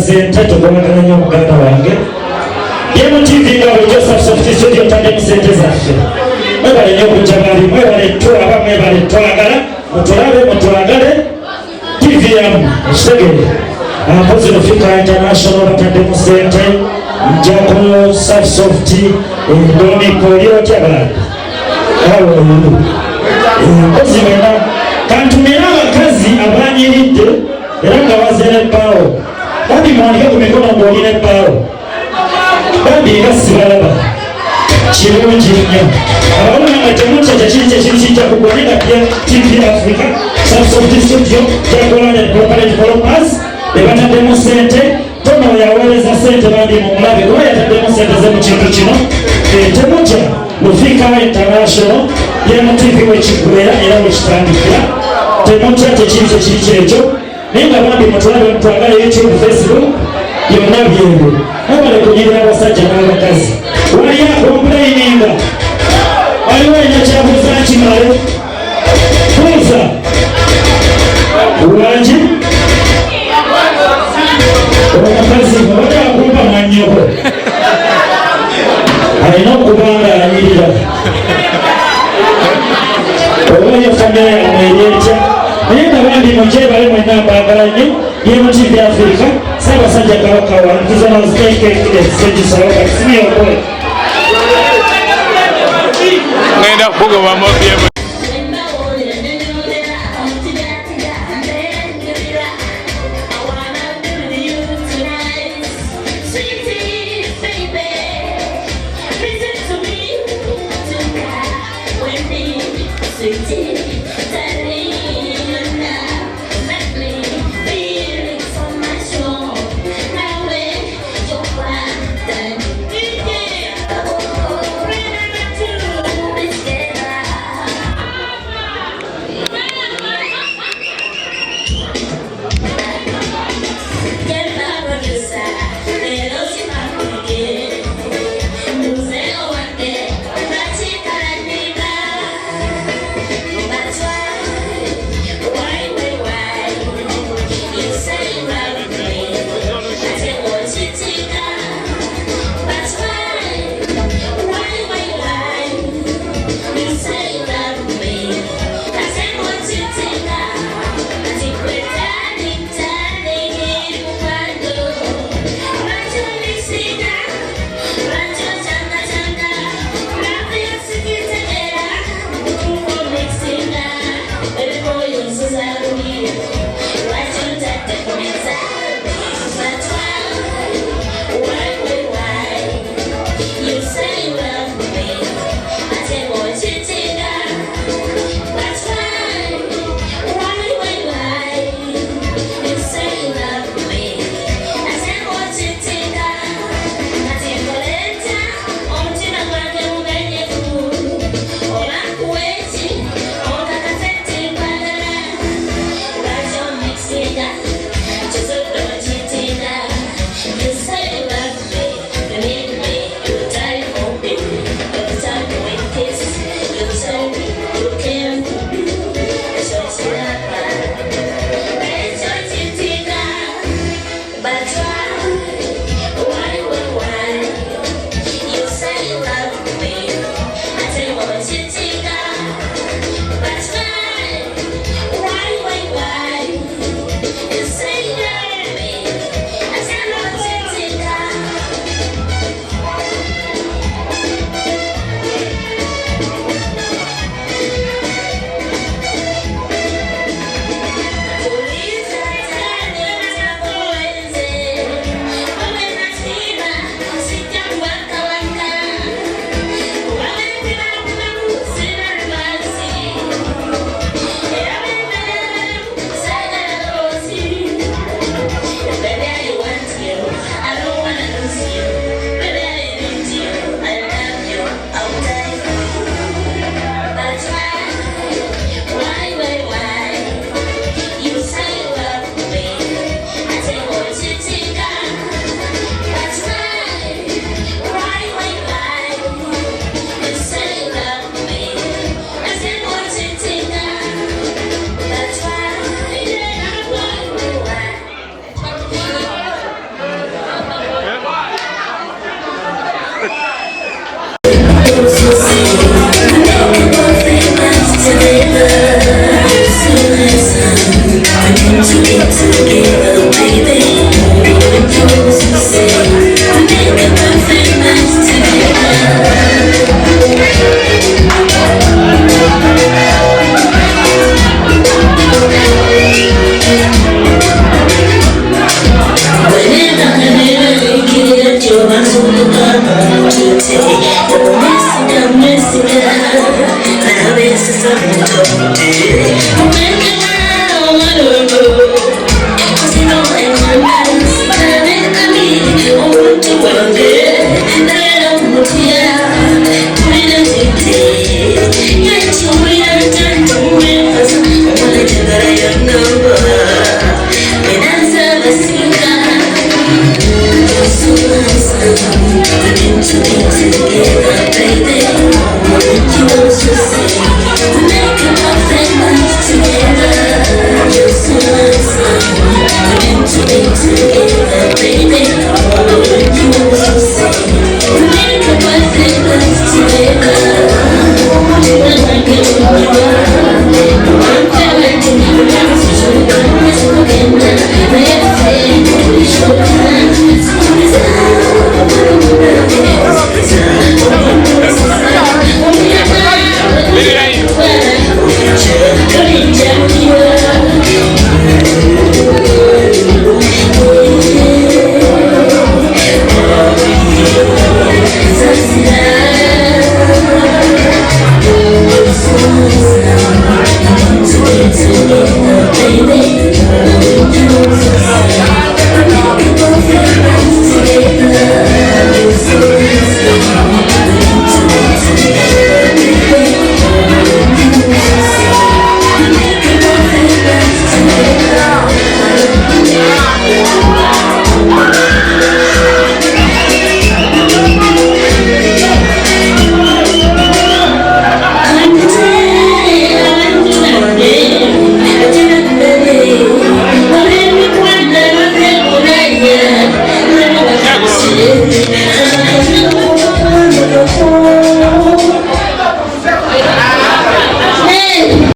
sente tugomagana nnyo muganda wange yemu TV nga bulijjo Subsoft Studio taddemu sente zaffe mwebale nnyo okujja bali mwebale tulaba mwebale twagala mutulabe mutwagale TV yamu ekitegere mpozi Lufika International bataddemu sente njako Subsoft endomi polio tyabala awo mpozi wena kantumira abakazi abanyiridde era nga bazira ebbaawo kandi mwandike ku mikono ng'olina ebbaawo kandi nga sibalaba kirungi nnyo abawona nga temutya kyekiri kyekiri kijja kugwane nga TV Africa Subsoft Studio Jaguar Corporate Developers ebataddemu sente tono yaweereza sente bandi mu mulabe kuba yataddemu sente ze mu kintu kino temutya Lufika International yemu TV wekigwera era wekitandikira temutya tekiri kyekiri kyekyo naye nga bambi mutulabe mutwagala YouTube Facebook byonna byebyo mwebale kunyirira abasajja n'abakazi waliyo akompuleyininga waliwo enya kyabuuza kimale buuza wangi omukazi obadde akumpa manyoko alina okuba nga anyirira oba yo kamera yamweryetya naye nga bandi mugyebale mwenna mbagala nnyo yemu TV Africa Ssaabasajja Kabaka wa Kizomiles Ssejusa wakasimuyokoe ngenda kugoma mobyemu Good